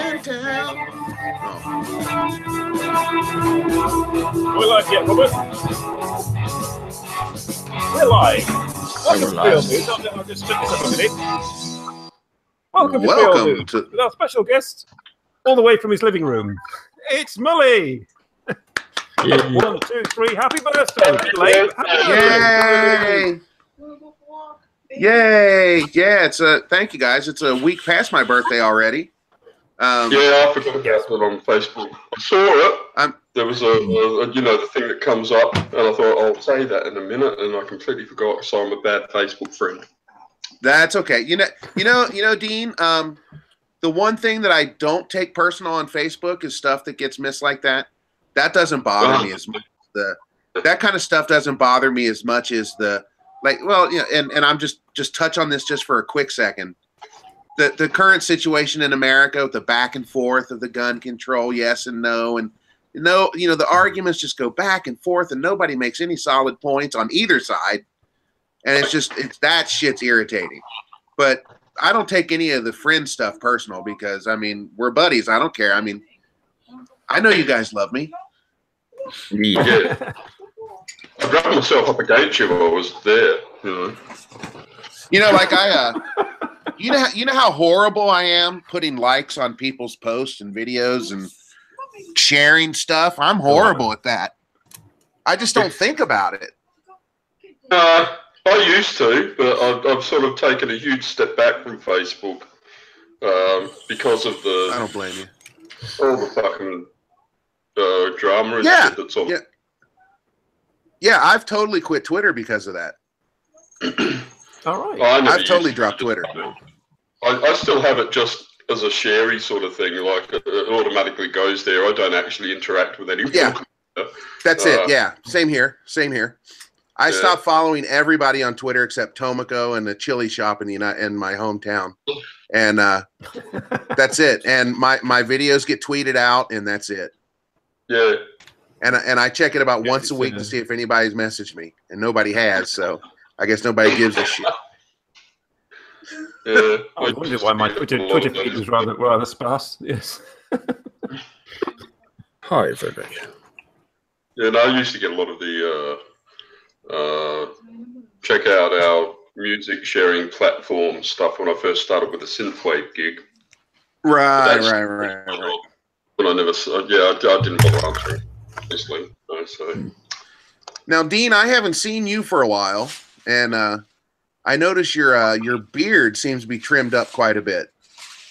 in town. Oh. We're live yet, Robert? We're live. Welcome to FourOldDudes. I'll just check this up a minute. Welcome to FourOldDudes with our special guest, all the way from his living room. It's Mully. 1, 2, 3. Happy birthday! Yay! Yay! Yeah, it's a thank you guys. It's a week past my birthday already. Yeah, I forgot about it on Facebook. I saw it. There was a the thing that comes up, and I thought I'll say that in a minute, and I completely forgot. So I'm a bad Facebook friend. That's okay. You know, Dean. The one thing that I don't take personal on Facebook is stuff that gets missed like that. That doesn't bother me as much. That kind of stuff doesn't bother me as much as and I'm just touch on this just for a quick second. The current situation in America with the back and forth of the gun control, yes and no, and the arguments just go back and forth, and nobody makes any solid points on either side, and it's that shit's irritating. But I don't take any of the friend stuff personal because we're buddies. I don't care. I know you guys love me. Yeah. I grabbed myself up against you while I was there. You know how horrible I am putting likes on people's posts and videos and sharing stuff. I'm horrible at that. I just don't think about it. I used to, but I've sort of taken a huge step back from Facebook because of the. I don't blame you. All the fucking drama and shit that's on. Yeah, I've totally quit Twitter because of that. All right. I've totally dropped Twitter. I still have it just as a sharey sort of thing. Like it automatically goes there. I don't actually interact with anyone. Yeah, that's it. Yeah, same here. I stopped following everybody on Twitter except Tomoko and the chili shop in my hometown, and that's it. And my videos get tweeted out, and that's it. Yeah. And I check it about once a week to see if anybody's messaged me, and nobody has. So I guess nobody gives a shit. Yeah. I wondered why my Twitter feed was rather sparse. Yes. Hi, everybody. Yeah, and I used to get a lot of the check out our music sharing platform stuff when I first started with the synthwave gig. Right. But I never, I didn't bother answering, honestly. So. Now, Dean, I haven't seen you for a while, and I notice your beard seems to be trimmed up quite a bit.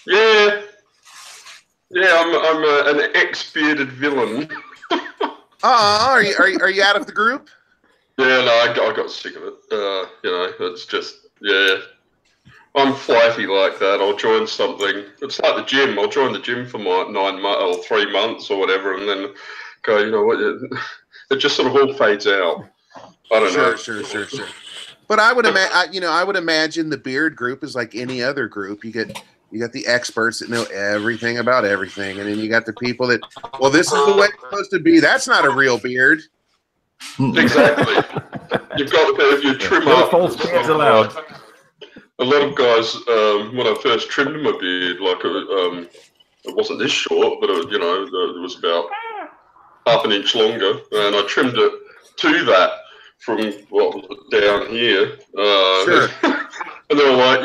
Yeah, I'm an ex-bearded villain. Are you out of the group? Yeah, no, I got sick of it. It's just I'm flighty like that. I'll join something. It's like the gym. I'll join the gym for my 9 months or 3 months or whatever, and then go. You know what? It just sort of all fades out. I don't know. Sure. But I would imagine the beard group is like any other group. You got the experts that know everything about everything, and then you got the people that, well, this is the way it's supposed to be. That's not a real beard. Exactly. You've got you trim No up. false beards allowed. A lot of guys, when I first trimmed my beard, it wasn't this short, but it was about half an inch longer, and I trimmed it to that from down here. Sure. And they were like,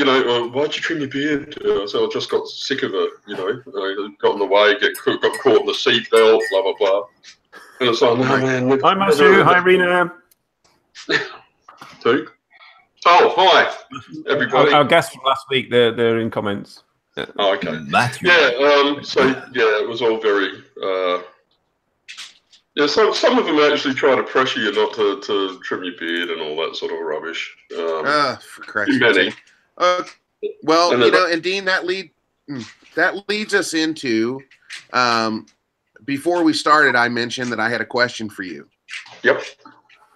why'd you trim your beard? So I just got sick of it, I got in the way, got caught in the seatbelt, blah, blah, blah. And it's like, no, man. Hi, Matthew. Hi, Rena. Two. Oh, hi, everybody. Our guests from last week, they're in comments. Oh, okay. Matthew. Yeah, it was all very... some of them actually try to pressure you not to trim your beard and all that sort of rubbish. For Christ's sake. Well, and Dean, that leads us into... before we started, I mentioned that I had a question for you. Yep.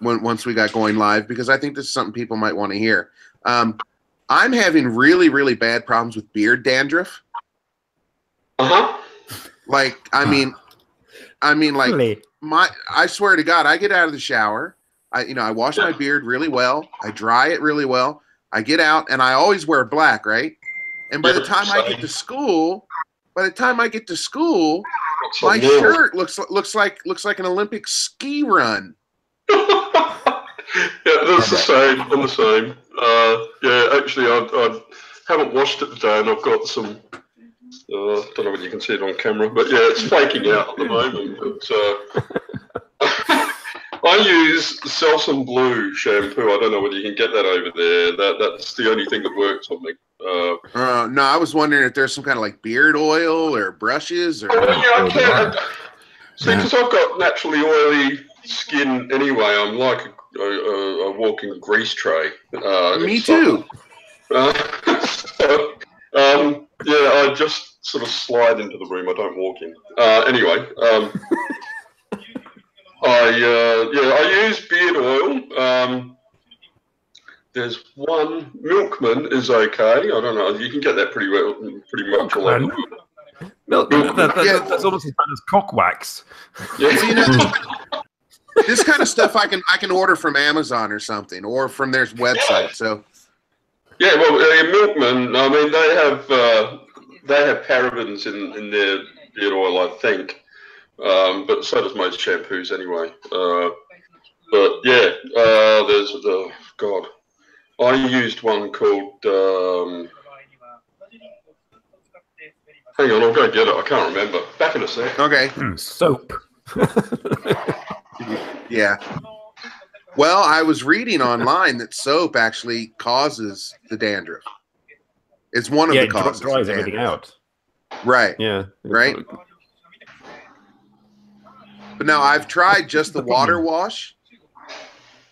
Once we got going live, because I think this is something people might want to hear. I'm having really, really bad problems with beard dandruff. Really? I swear to God, I get out of the shower. I wash my beard really well. I dry it really well. I get out, and I always wear black, right? And by the time I get to school, by the time I get to school, my shirt looks like an Olympic ski run. Yeah, that's the same. I'm the same. Yeah, actually, I haven't washed it today, and I've got some. Don't know whether you can see it on camera, but yeah, it's flaking out at the moment. But, I use Selsun Blue shampoo. I don't know whether you can get that over there. That's the only thing that works on me. No, I was wondering if there's some kind of like beard oil or brushes or. Oh, yeah, I can't. See, because I've got naturally oily skin anyway. I'm like a walking grease tray. Me too. So, yeah, I just sort of slide into the room. I don't walk in. Anyway, I use beard oil. There's one, Milkman is okay. I don't know. You can get that pretty much all over. Milkman. That's almost as bad as cock wax. Yeah. So, you know, this kind of stuff I can order from Amazon or something, or from their website. So. Yeah, well, Milkman. I mean, they have parabens in their beard oil, I think. But so does most shampoos anyway. But yeah, there's God. I used one called. Hang on, I'll go get it. I can't remember. Back in a sec. Okay. Soap. Yeah. Well, I was reading online that soap actually causes the dandruff. It's one of the causes. It dries everything out. Right. Yeah. Right. But now I've tried just the water wash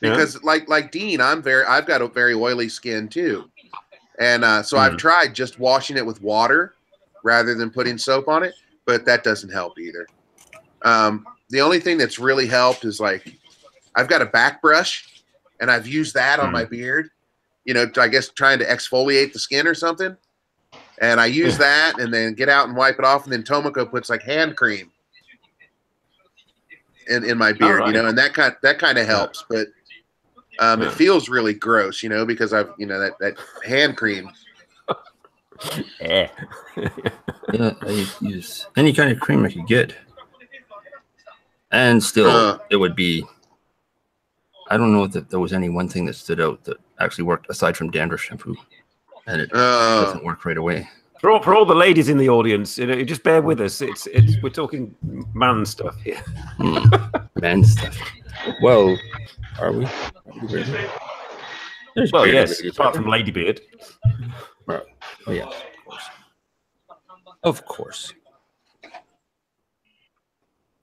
because, like Dean, I've got a very oily skin too, and so I've tried just washing it with water rather than putting soap on it, but that doesn't help either. The only thing that's really helped is like I've got a back brush, and I've used that on my beard. You know, I guess trying to exfoliate the skin or something, and I use that, and then get out and wipe it off, and then Tomoko puts like hand cream in my beard, you know, and that kind of helps, but it feels really gross, you know, because I've, you know, that hand cream. Yeah, I use any kind of cream I could get, and still it would be. I don't know if there was any one thing that stood out that actually worked aside from dandruff shampoo, and it doesn't work right away. For all the ladies in the audience, you know, just bear with us. We're talking man stuff here. Man stuff. Well, are we? Well, yes, apart from Ladybeard. Oh yeah, of course.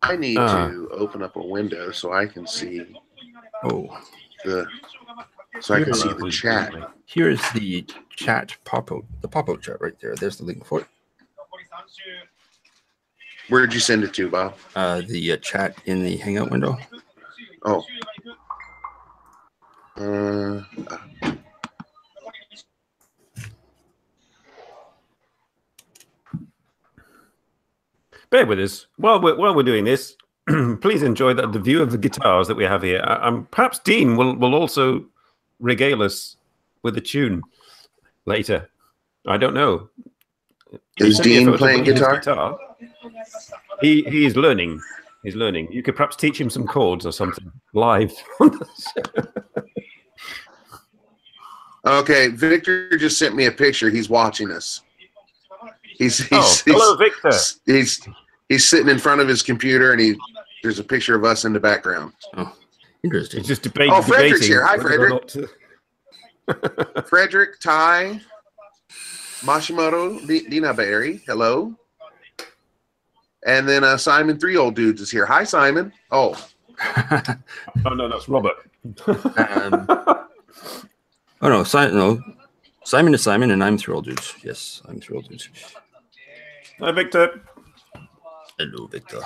I need to open up a window so I can see. So I can see the chat. Here's the chat pop-out, the pop-out chat right there. There's the link for it. Where did you send it to, Bob? The chat in the Hangout window. Oh. Bear with us while we're doing this. Please enjoy the view of the guitars that we have here. Perhaps Dean will also regale us with a tune later. I don't know. Is Dean playing guitar? He is learning. He's learning. You could perhaps teach him some chords or something live. Okay, Victor just sent me a picture. He's watching us. Hello, Victor. He's sitting in front of his computer, and there's a picture of us in the background. Oh, interesting. He's just debating. Oh, Frederick's here. Hi, Frederick. Frederick, Ty, Mashimoto, Dinaberry. Hello. And then Simon, FourOldDudes is here. Hi, Simon. Oh. Oh no, that's Robert. Oh no, Simon is Simon, and I'm FourOldDudes. Yes, I'm FourOldDudes. Hi, Victor. Hello, Victor.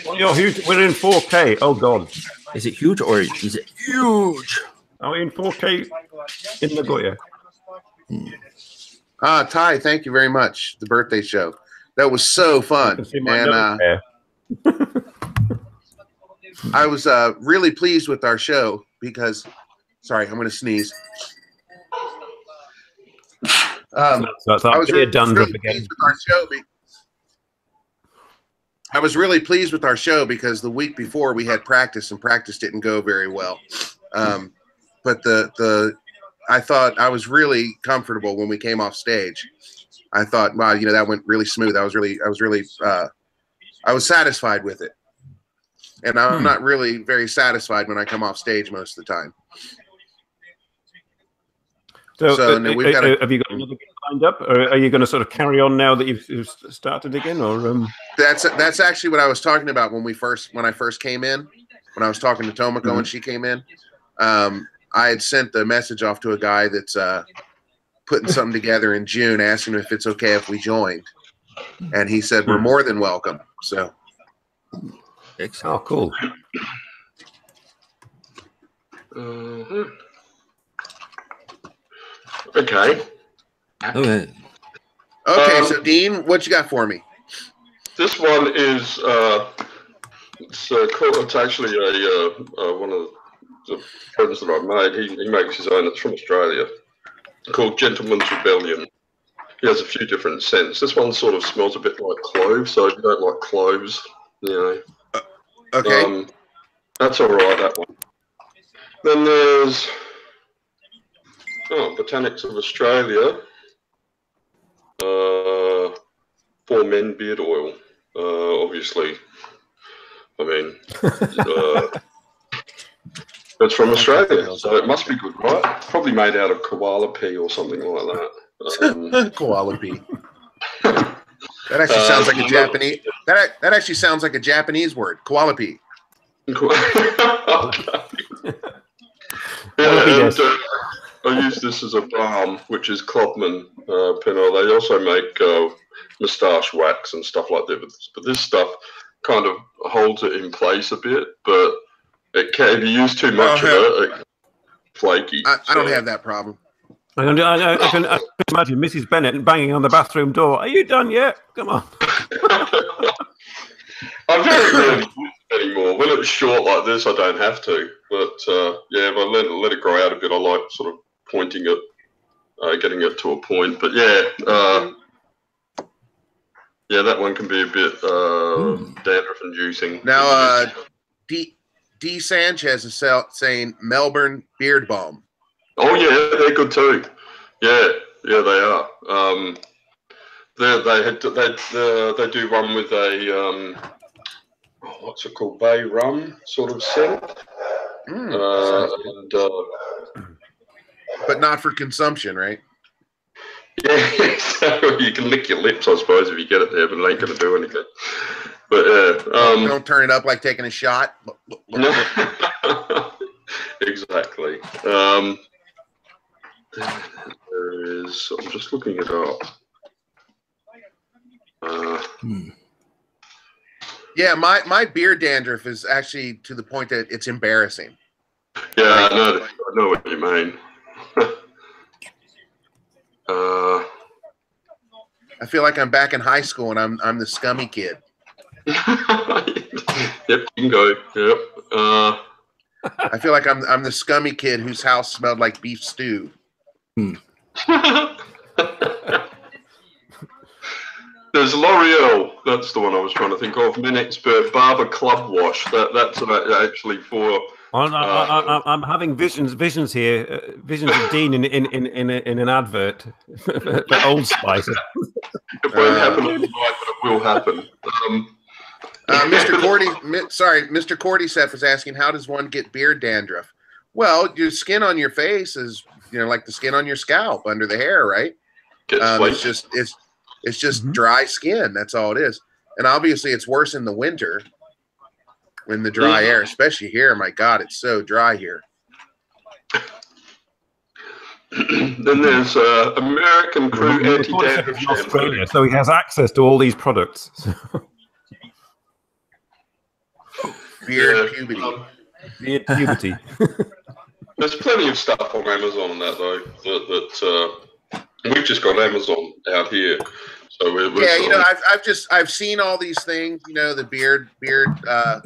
Oh, you're huge. We're in 4K. Oh God. Is it huge or is it huge? Are we in 4K in Nagoya? Ty, thank you very much. The birthday show. That was so fun. And I was really pleased with our show because, sorry, I'm going to sneeze. That's I was really dandruff pleased again. with our show. I was really pleased with our show because the week before we had practice and practice didn't go very well. But I thought I was really comfortable when we came off stage. I thought, wow, you know, that went really smooth. I was satisfied with it. And I'm not really very satisfied when I come off stage most of the time. So have you got another gig lined up, or are you going to sort of carry on now that you've started again? Or that's actually what I was talking about when I first came in. When I was talking to Tomoko when she came in, I had sent the message off to a guy that's putting something together in June, asking him if it's okay if we joined, and he said we're more than welcome. So, oh, cool. Okay. Okay, so Dean, what you got for me? This one is it's actually one of the friends that I've made. He makes his own. It's from Australia, called Gentleman's Rebellion. He has a few different scents. This one sort of smells a bit like cloves, so if you don't like cloves, you know. Okay. That's all right, that one. Then there's Botanics of Australia. 4 Men beard oil. Obviously, I mean, it's from Australia, so it must be good, right? Probably made out of koala pee or something like that. Koala pee. That actually sounds like a Japanese. That actually sounds like a Japanese word. Koala pee. I use this as a balm, which is Klopman Pinot. They also make moustache wax and stuff like that. But this stuff kind of holds it in place a bit. But it can, if you use too much of it, it's flaky. I don't have that problem. I can imagine Mrs. Bennett banging on the bathroom door. Are you done yet? Come on. I very rarely use it anymore. When it's short like this, I don't have to. But yeah, if I let it grow out a bit, I like sort of pointing it, getting it to a point. But yeah, that one can be a bit dandruff-inducing. Now, D. Sanchez is saying Melbourne Beard Balm. Oh yeah, they're good too. Yeah, they are. They do one with a what's it called, bay rum sort of scent, but not for consumption, right? Yeah, so you can lick your lips, I suppose, if you get it there, but it ain't going to do anything. But don't turn it up like taking a shot. Exactly. There is. I'm just looking it up. Yeah, my beard dandruff is actually to the point that it's embarrassing. Yeah, I know what you mean. I feel like I'm back in high school and I'm the scummy kid. Yep, you can go. Yep. I feel like I'm the scummy kid whose house smelled like beef stew. There's L'Oreal. That's the one I was trying to think of. Men Expert Barber Club Wash. That's actually for. I'm having visions here. Visions of Dean in an advert for Old Spice. It won't happen overnight, but it will happen. Mr. Cordyceps was asking, how does one get beard dandruff? Well, your skin on your face is, like the skin on your scalp under the hair, right? It's just dry skin. That's all it is. And obviously, it's worse in the winter, in the dry air, especially here. My God, it's so dry here. Then there's American Crew Anti-Dandruff Shampoo. So he has access to all these products. Beard puberty. Beard puberty. There's plenty of stuff on Amazon on that though. That we've just got Amazon out here, so we're I've seen all these things. The beard the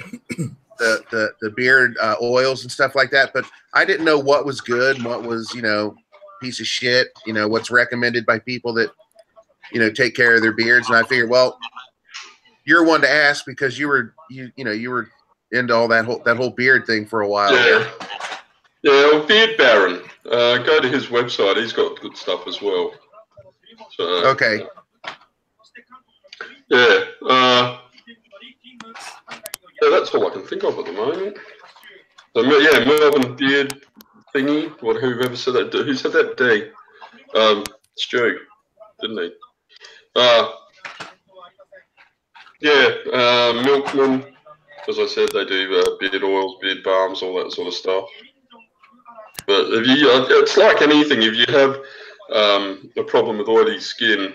beard oils and stuff like that. But I didn't know what was good and what was piece of shit. You know, what's recommended by people that, you know, take care of their beards. And I figured, well, you're one to ask because you were into all that whole beard thing for a while. Yeah. Yeah, well, Beard Baron. Go to his website. He's got good stuff as well. So, okay. Yeah. Yeah, that's all I can think of at the moment. So, yeah, Melbourne Beard thingy. Whoever said that? Who said that? D. Stu, didn't he? Yeah, Milkman. As I said, they do beard oils, beard balms, all that sort of stuff. But if you, it's like anything. If you have a problem with oily skin,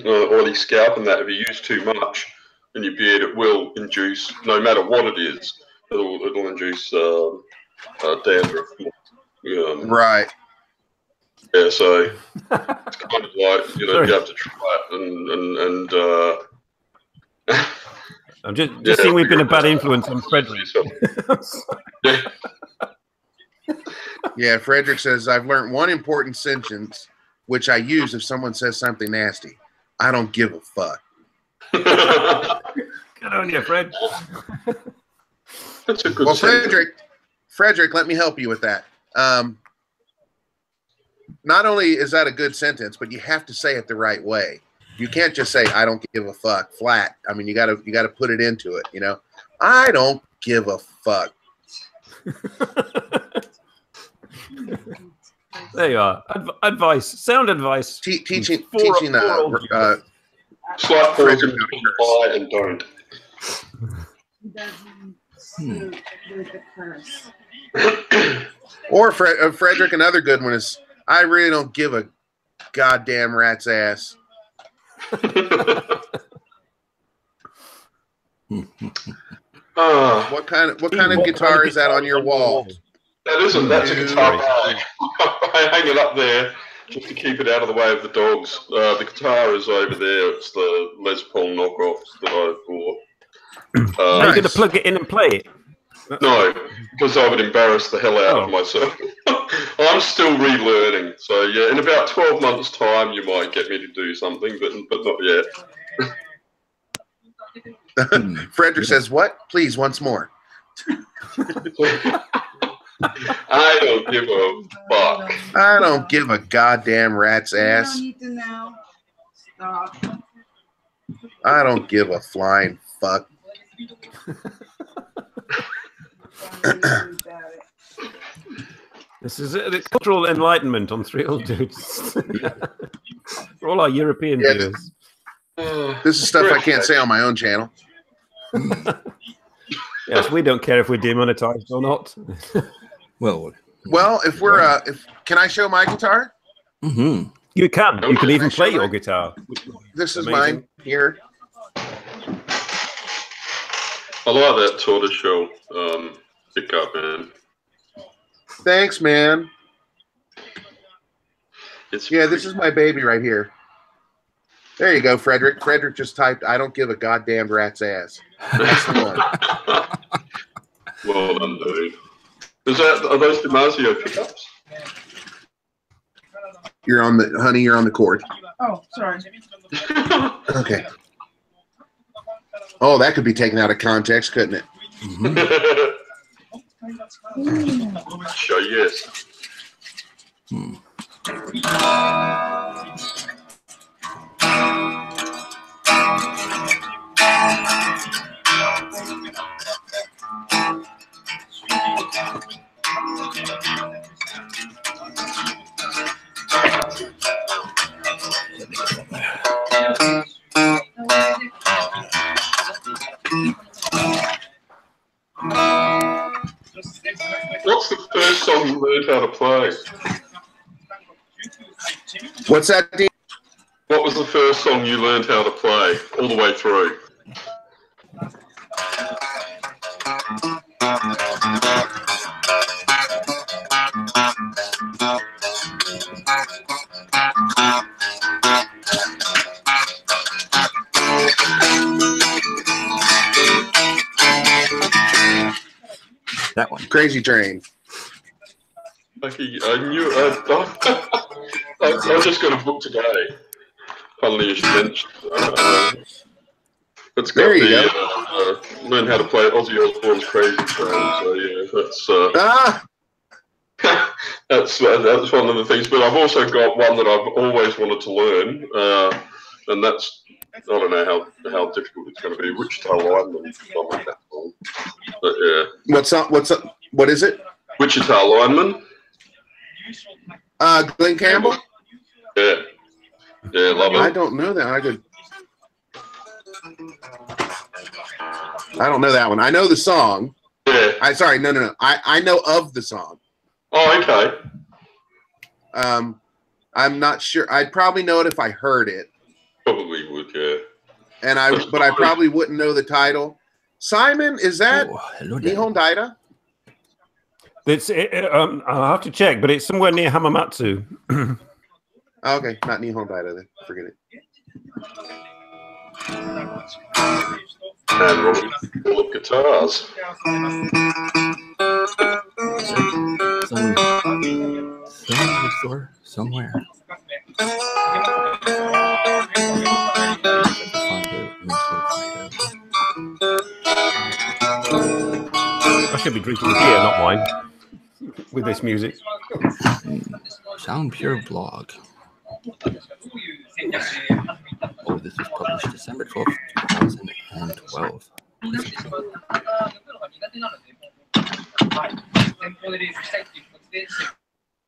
oily scalp, and that if you use too much in your beard, it will induce, no matter what it is, it'll induce dandruff. Right. Yeah. So it's kind of like, you know, you have to try it and I'm just seeing we've been a bad influence on Frederick. Yeah, Frederick says, I've learned one important sentence, which I use if someone says something nasty. I don't give a fuck. Good on you, Fred. That's a good sentence. Frederick, let me help you with that. Not only is that a good sentence, but you have to say it the right way. You can't just say, I don't give a fuck, flat. I mean, you gotta put it into it, you know? I don't give a fuck. There you are. Sound advice. Teaching Slight pause in buy and don't. Or Frederick, another good one is, I really don't give a goddamn rat's ass. What kind of guitar is that on your wall? That's a guitar. I hang it up there just to keep it out of the way of the dogs. The guitar is over there. It's the Les Paul knockoff that I bought. Are you going to plug it in and play it? No, because I would embarrass the hell out of myself. I'm still relearning. So, yeah, in about 12 months' time, you might get me to do something, but not yet. Frederick says, what? Please, once more. I don't give a fuck. I don't give a goddamn rat's ass. You don't need to know. Stop. I don't give a flying fuck. This is the cultural enlightenment on Three Old Dudes. For all our European viewers. This is stuff I can't say on my own channel. Yes, we don't care if we're demonetized or not. Well, if we're can I show my guitar? Mm-hmm. You can. You can even play your guitar. This is mine here. I like that tortoiseshell pickup, man. Thanks, man. This is my baby right here. There you go, Frederick. Frederick just typed, I don't give a goddamn rat's ass. That's the one. Well done, dude. Are those DiMarzio pickups? You're on the cord. Oh, sorry. Okay. Oh, that could be taken out of context, couldn't it? Mm-hmm. Sure, yes. What's the first song you learned how to play? What's that, Dean? What was the first song you learned how to play all the way through? That one. Crazy Train. I knew. I just got a book today. Funnily, you should mention. It's got learn how to play Ozzy Osbourne's Crazy Train. So yeah, that's one of the things. But I've also got one that I've always wanted to learn, and that's I don't know how difficult it's going to be. Wichita Lineman. But yeah. What's up? What is it? Wichita Lineman. Glenn Campbell. Yeah, love it. I don't know that. I don't know that one. I know the song. Yeah. No. I know of the song. Oh, okay. I'm not sure. I'd probably know it if I heard it. Probably would, yeah. But I probably wouldn't know the title. Simon, is that Nihon Daida? I'll have to check, but it's somewhere near Hamamatsu. Okay, not Nihon Daida. Then forget it. And Robert full of guitars. Somewhere. I should be drinking beer, not wine, with this music. Sound Pure blog. Oh, this was published December 12th, 2012.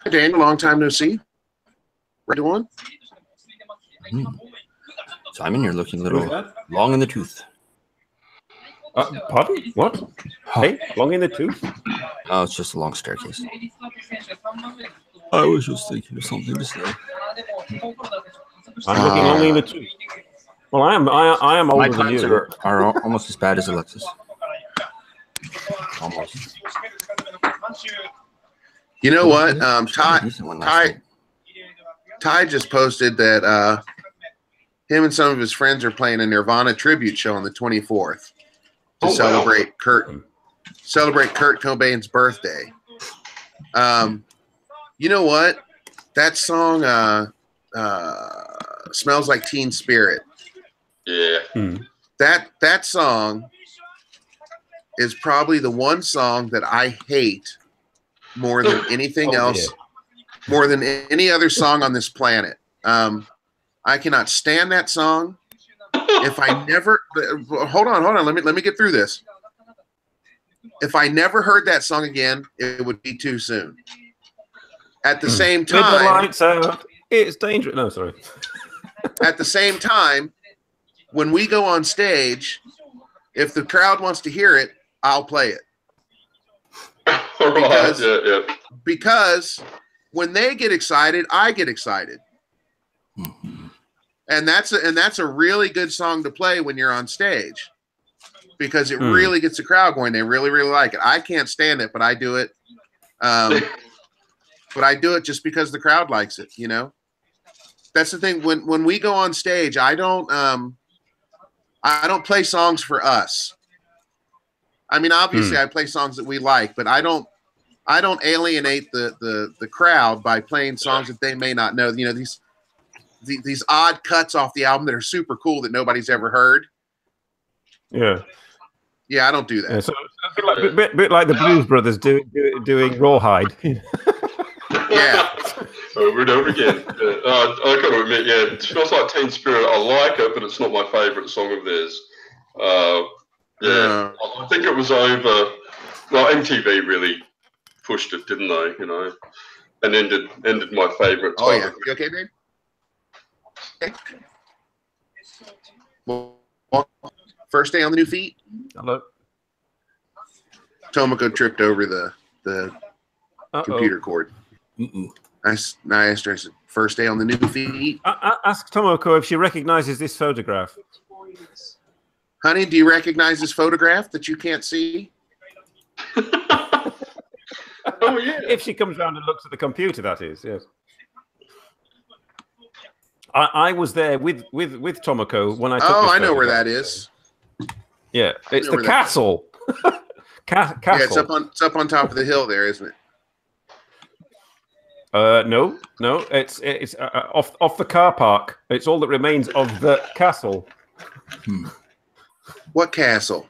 Hi, Daniel. Long time no see. Ready one? Simon, you're looking a little long in the tooth. Pardon? What? Hey, long in the tooth? Oh, it's just a long staircase. I was just thinking of something to say. I'm looking long in the tooth. Well, I am older than you. My are almost as bad as Alexis. Almost. You know what? Ty just posted that him and some of his friends are playing a Nirvana tribute show on the 24th to celebrate Kurt Cobain's birthday. You know what? That song Smells Like Teen Spirit. Yeah. That song is probably the one song that I hate more than anything else, more than any other song on this planet. I cannot stand that song. If I never hold on, let me get through this. If I never heard that song again, it would be too soon. At the same time, with the lights out, it's dangerous. No, sorry. At the same time, when we go on stage, if the crowd wants to hear it, I'll play it. Because when they get excited, I get excited. And that's a really good song to play when you're on stage, because it really gets the crowd going. They really, really like it. I can't stand it, but I do it. But I do it just because the crowd likes it, you know? That's the thing. When we go on stage, I don't play songs for us. I mean, obviously I play songs that we like, but I don't alienate the crowd by playing songs that they may not know. You know, these odd cuts off the album that are super cool that nobody's ever heard. Yeah. Yeah, I don't do that. Yeah, so a bit like the Blues Brothers doing Rawhide. Yeah. Over and over again. I got to admit, yeah, it Smells Like Teen Spirit. I like it, but it's not my favourite song of theirs. I think it was over. Well, MTV really pushed it, didn't they? You know, and ended my favourite. Oh yeah. You okay, babe? Okay. Well, first day on the new feet. Hello. Tomoko tripped over the computer cord. I asked her, I said, first day on the new feet. Ask Tomoko if she recognizes this photograph. Honey, do you recognize this photograph that you can't see? Oh, yeah. If she comes around and looks at the computer, that is, yes. I was there with Tomoko when I took this I know where photograph. that is. Yeah, it's the castle. Castle. Yeah, it's up on top of the hill there, isn't it? No. It's off the car park. It's all that remains of the castle. What castle?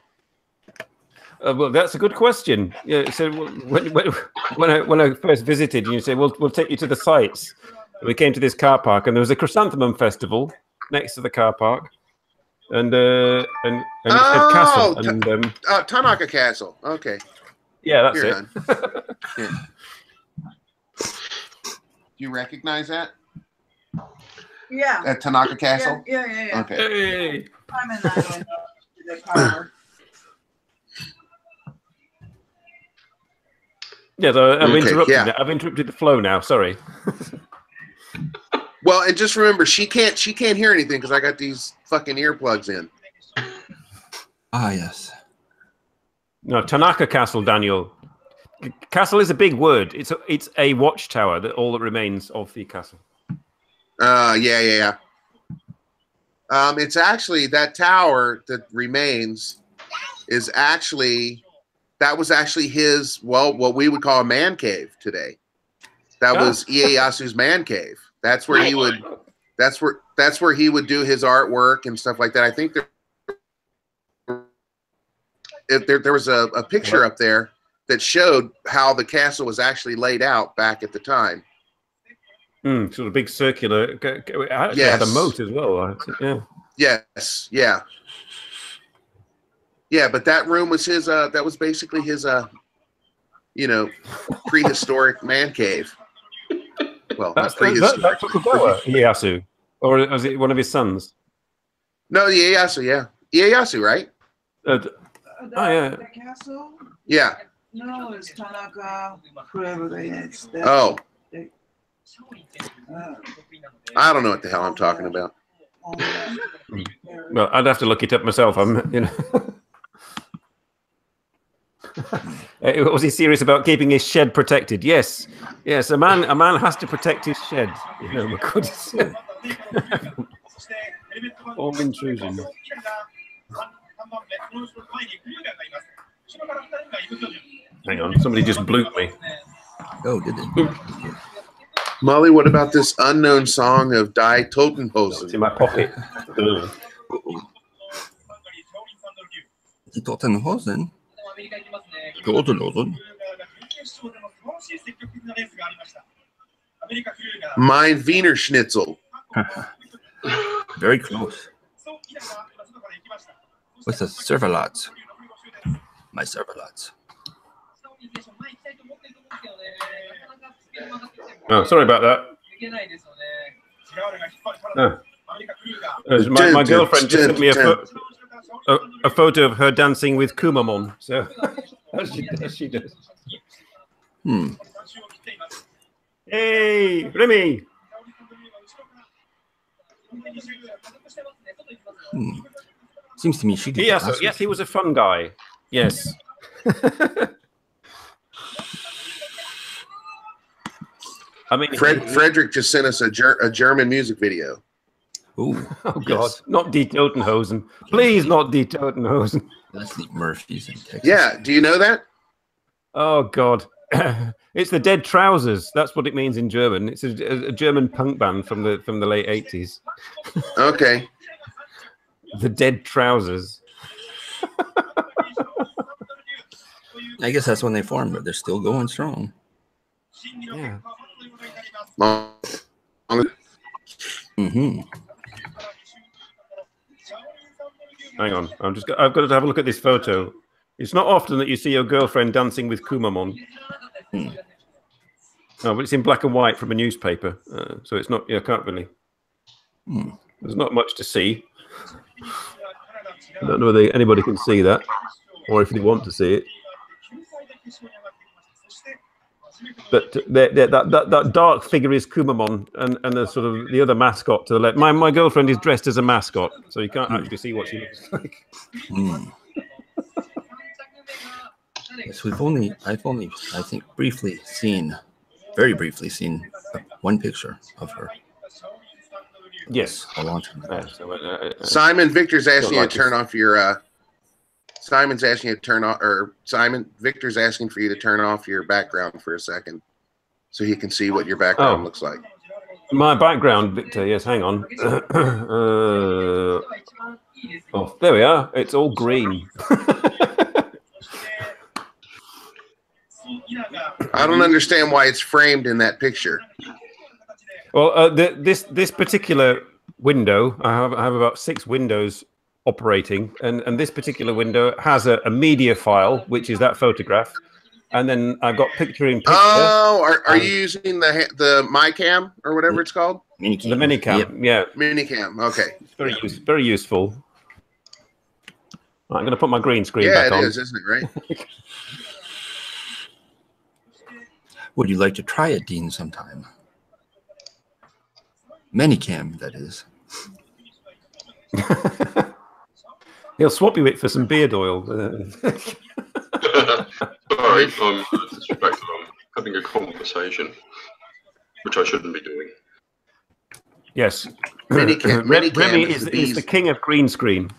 Well, that's a good question. Yeah. So when I first visited, you say, "We'll take you to the sites." We came to this car park, and there was a chrysanthemum festival next to the car park, and it said castle and Tanaka Castle. Okay. Yeah, that's Here, it. hon. Here. Do you recognize that? Yeah. At Tanaka Castle? Yeah. Okay. Hey. I'm in that one. The car. Yeah, so I've interrupted. Yeah. I've interrupted the flow now. Sorry. Well, and just remember, she can't hear anything because I got these fucking earplugs in. Ah, yes. No, Tanaka Castle, Daniel. Castle is a big word. It's a watchtower. That all that remains of the castle. Yeah. It's actually that tower that remains is actually that was actually his what we would call a man cave today. That was Ieyasu's man cave. That's where he would. That's where he would do his artwork and stuff like that. I think there was a picture up there that showed how the castle was actually laid out back at the time. Sort of big circular. Actually had a moat as well. Yeah. Yes. Yeah. Yeah, but that room was his. That was basically his. Prehistoric man cave. Well, that's prehistoric. That's Ieyasu, or was it one of his sons? No, Ieyasu. Yeah, Ieyasu, right? Yeah. The castle? Yeah. No, it's Tanaka. Whoever they is. Oh. I don't know what the hell I'm talking about. Well, I'd have to look it up myself. Was he serious about keeping his shed protected? Yes. A man has to protect his shed. All intrusion. Hang on, somebody just blooped me. Oh, did they? Molly, what about this unknown song of Die Totenhosen? It's in my pocket. Die Totenhosen? Totenhosen? Mein Wiener Schnitzel. Very close. What's the serverlots? My serverlots. Oh, sorry about that. My girlfriend just sent me a photo of her dancing with Kumamon. So, as she does. Hey, Remy. Seems to me she did. Yes, he was a fun guy. Yes. I mean, Frederick just sent us a German music video. Ooh, oh God, not Die Totenhosen. Please, not Die Totenhosen. That's the Murphys in Texas. Yeah, do you know that? Oh God, it's the Dead Trousers. That's what it means in German. It's a German punk band from the late 80s. Okay. The Dead Trousers. I guess that's when they formed, but they're still going strong. Yeah. Mm-hmm. Hang on, I've got to have a look at this photo. It's not often that you see your girlfriend dancing with Kumamon. No, but it's in black and white from a newspaper, so it's not. Yeah, can't really. There's not much to see. I don't know whether anybody can see that, or if they want to see it. But that dark figure is Kumamon, and the sort of the other mascot to the left. My girlfriend is dressed as a mascot, so you can't actually see what she looks like. Yes, I've only, I think, very briefly seen one picture of her. Yes, a long time ago. Simon Victor's asking you to turn off your. Simon's asking you to turn off, or Simon Victor's asking for you to turn off your background for a second. so he can see what your background looks like. My background, Victor. Yes, hang on. Oh, there we are. It's all green. I don't understand why it's framed in that picture. Well, this particular window, I have about 6 windows operating, and this particular window has a media file, which is that photograph, and then I've got picture-in-picture. Oh, are you using the MyCam or whatever it's called? Minicam. The Minicam, yeah. Minicam, okay. It's very useful. I'm going to put my green screen back on. Yeah, it is, isn't it, right? Would you like to try it, Dean, sometime? Minicam, that is. He'll swap you it for some beard oil. Sorry, I'm distracted. I'm having a conversation, which I shouldn't be doing. Yes. Minicam Remy is the king of green screen.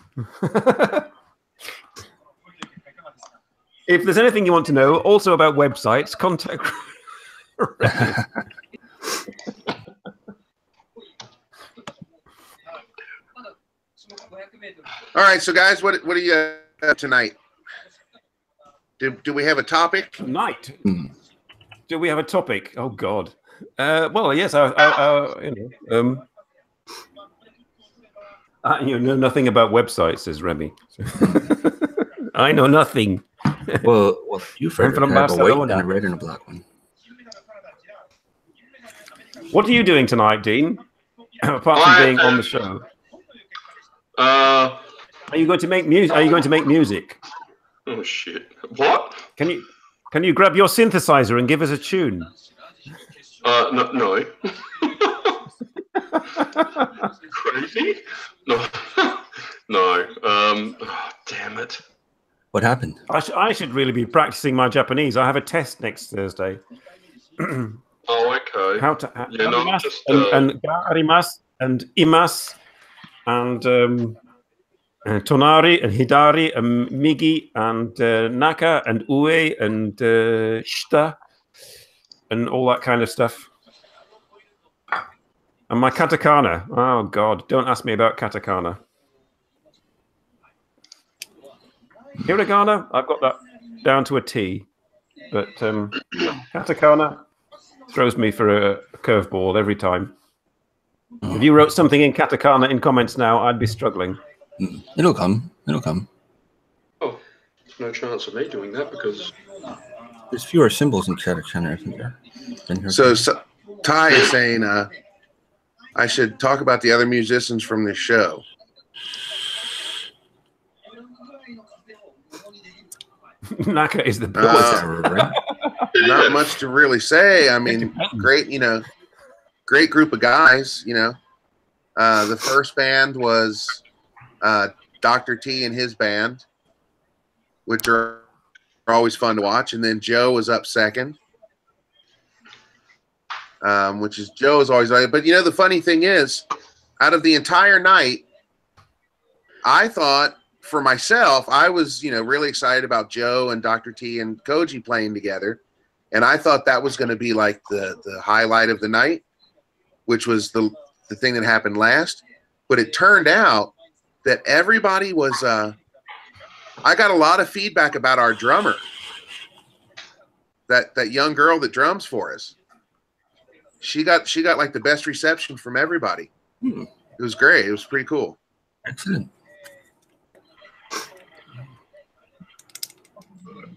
If there's anything you want to know, also about websites, contact Remy. All right, so guys, what do you have tonight? Do we have a topic? Tonight? Do we have a topic? Oh God. Well, yes. You know nothing about websites, says Remy. I know nothing. Well, you have a white one and a red and a black one. What are you doing tonight, Dean? Apart from being on the show. Are you going to make music? Are you going to make music? Oh shit! What? Can you grab your synthesizer and give us a tune? No. Crazy? No. No. Oh, damn it. What happened? I should really be practicing my Japanese. I have a test next Thursday. Oh, okay. How to yeah, no, just, and arimasu and imasu and tonari and hidari and migi and naka and ue and shita and all that kind of stuff. And my katakana. Oh God, don't ask me about katakana. Hiragana, I've got that down to a T, but katakana throws me for a curveball every time. If you wrote something in katakana in comments now, I'd be struggling. It'll come. It'll come. Oh, there's no chance of me doing that because there's fewer symbols in katakana, isn't there? So Ty is saying I should talk about the other musicians from this show. Naka is the best. Not much to really say. I mean, great group of guys. The first band was Dr. T and his band, which are always fun to watch. And then Joe was up second, which is Joe is always. But the funny thing is, out of the entire night, I thought. For myself, I was, really excited about Joe and Dr. T and Koji playing together. And I thought that was going to be like the highlight of the night, which was the thing that happened last. But it turned out that everybody was, I got a lot of feedback about our drummer, that young girl that drums for us. She got like the best reception from everybody. It was great. It was pretty cool. Excellent.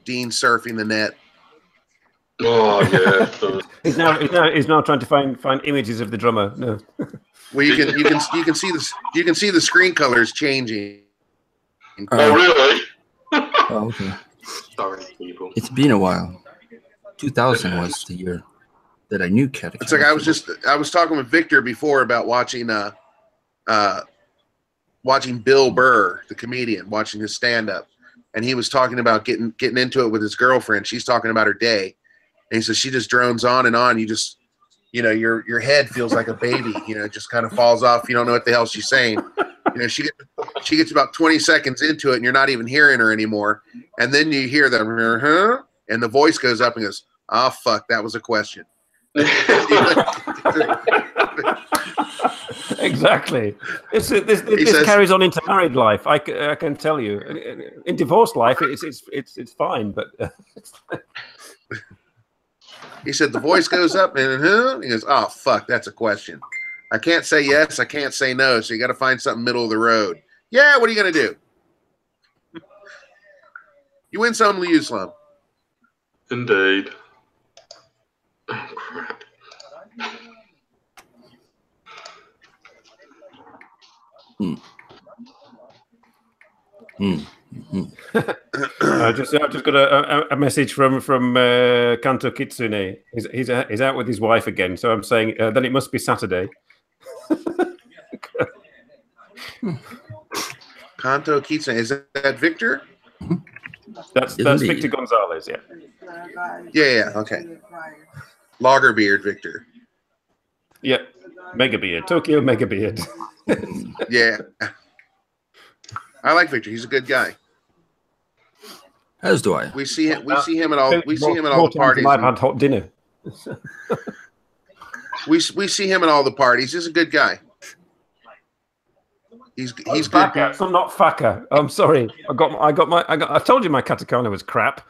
Dean surfing the net. Oh yeah. he's now trying to find images of the drummer. No. Well, you can see the screen colors changing. Oh really? Oh, okay. Sorry, people. It's been a while. 2000 was the year that I knew katakana. It's like I was talking with Victor before about watching Bill Burr, the comedian, watching his stand up. And he was talking about getting into it with his girlfriend. She's talking about her day. And he says she just drones on and on. You just, your head feels like a baby, it just kind of falls off. You don't know what the hell she's saying. She gets about 20 seconds into it and you're not even hearing her anymore. And then you hear the, and the voice goes up and goes, oh, fuck, that was a question. Exactly. This carries on into married life. I can tell you. In divorced life, it's fine, but. He said the voice goes up and he goes, "Oh fuck, that's a question. I can't say yes, I can't say no, so you got to find something middle of the road." Yeah, what are you gonna do? You win some, lose some. Indeed. Oh crap. I just got a message from Kanto Kitsune. He's out with his wife again. So I'm saying then it must be Saturday. Kanto Kitsune, is that Victor? That's Victor Gonzalez. Yeah. Yeah. Okay. Lagerbeard Victor. Yeah. Mega Beard. Tokyo Mega Beard. Yeah. I like Victor. He's a good guy. As do I. We see him at all. We see him at all the parties. I've had hot dinner. We see him at all the parties. He's a good guy. He's good. I'm not Faka. I'm sorry. I told you my katakana was crap.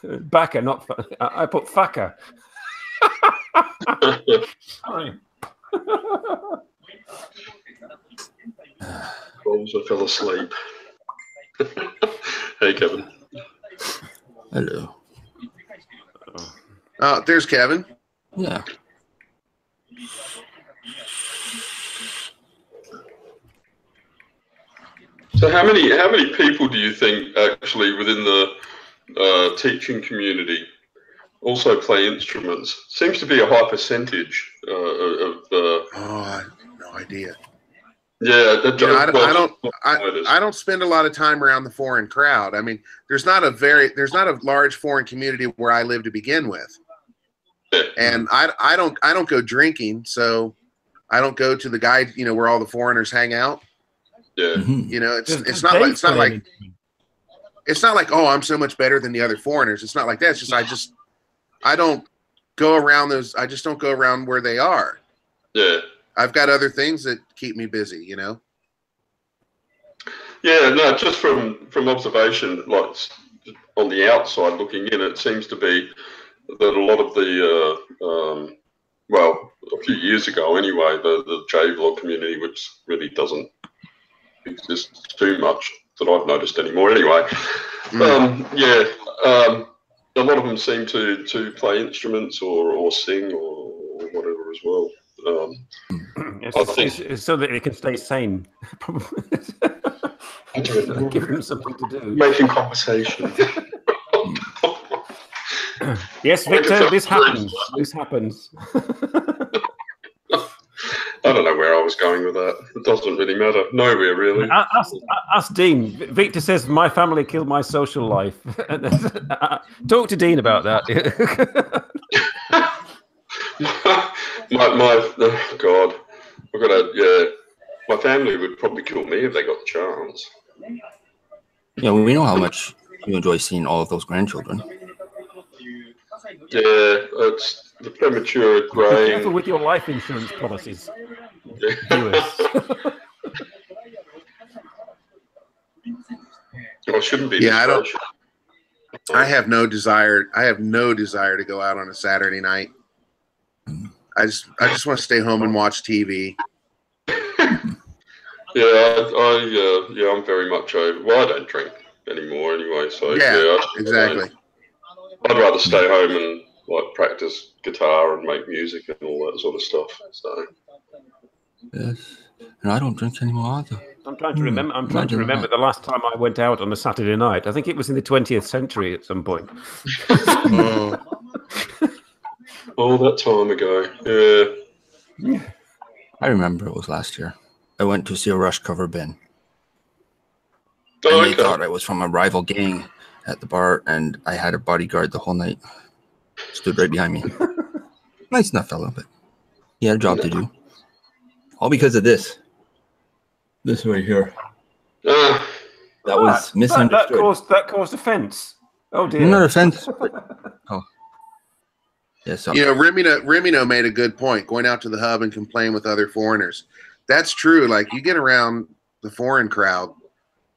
Baka, not. I put Faka. Sorry. I fell asleep. Hey, Kevin. Hello. Oh, there's Kevin. Yeah. So how many people do you think actually within the teaching community also play instruments? Seems to be a high percentage of. Oh, I have no idea. Yeah, I don't spend a lot of time around the foreign crowd. I mean, there's not a large foreign community where I live to begin with, and I don't go drinking, so I don't go to the guide, where all the foreigners hang out. Yeah, it's not like oh, I'm so much better than the other foreigners. It's not like that. It's just I don't go around those. I just don't go around where they are. Yeah. I've got other things that keep me busy, Yeah, no, just from observation, like on the outside looking in, it seems to be that a lot of the, a few years ago anyway, the J-Vlog community, which really doesn't exist too much that I've noticed anymore anyway. A lot of them seem to play instruments or sing or whatever as well. It's so that they can stay sane. Give them something to do. Making conversation. Yes, Victor, this happens. This happens. I don't know where I was going with that. It doesn't really matter. Nowhere, really. Ask Dean. Victor says, my family killed my social life. Talk to Dean about that. My family would probably kill me if they got the chance. Yeah, well, we know how much you enjoy seeing all of those grandchildren. Yeah, it's the premature graying. Be careful with your life insurance policies. I shouldn't be. Yeah, I have no desire to go out on a Saturday night. I just want to stay home and watch TV. I'm very much over. Well, I don't drink anymore anyway, so yeah, exactly. I'd rather stay home and practice guitar and make music and all that sort of stuff. So yes, and I don't drink anymore either. I'm trying to remember. I'm trying to remember the last time I went out on a Saturday night. I think it was in the 20th century at some point. All that time ago. Yeah. I remember it was last year. I went to see a Rush cover band. Oh, and they thought I was from a rival gang at the bar, and I had a bodyguard the whole night. Stood right behind me. Nice enough fellow, but he had a job to do. All because of this. This right here. That was misunderstood. That caused offense. Oh dear. Not offense. Oh. Yes, you know, Rimino made a good point. Going out to the hub and complain with other foreigners. That's true. Like you get around the foreign crowd,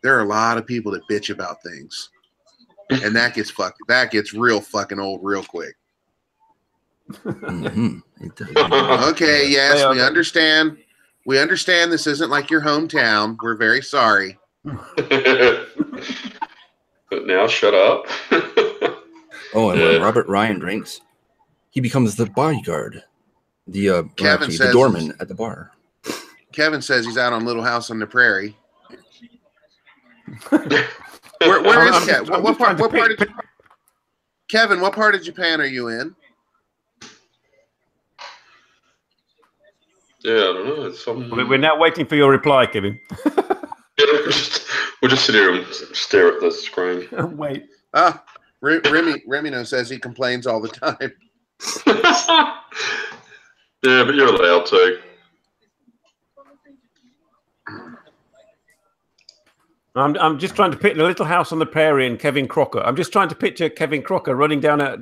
there are a lot of people that bitch about things, and that gets real fucking old real quick. Okay, yes, we understand. We understand this isn't like your hometown. We're very sorry. But now shut up. Oh, and when Robert Ryan drinks, he becomes the bodyguard, the doorman at the bar. Kevin says he's out on Little House on the Prairie. Where is Kevin? What part of Kevin? What part of Japan are you in? Yeah, I don't know. It's We're now waiting for your reply, Kevin. We'll just sit here and stare at the screen. Wait. Remino says he complains all the time. Yeah, but you're allowed to. I'm just trying to picture a Little House on the Prairie and Kevin Crocker. I'm just trying to picture Kevin Crocker running down a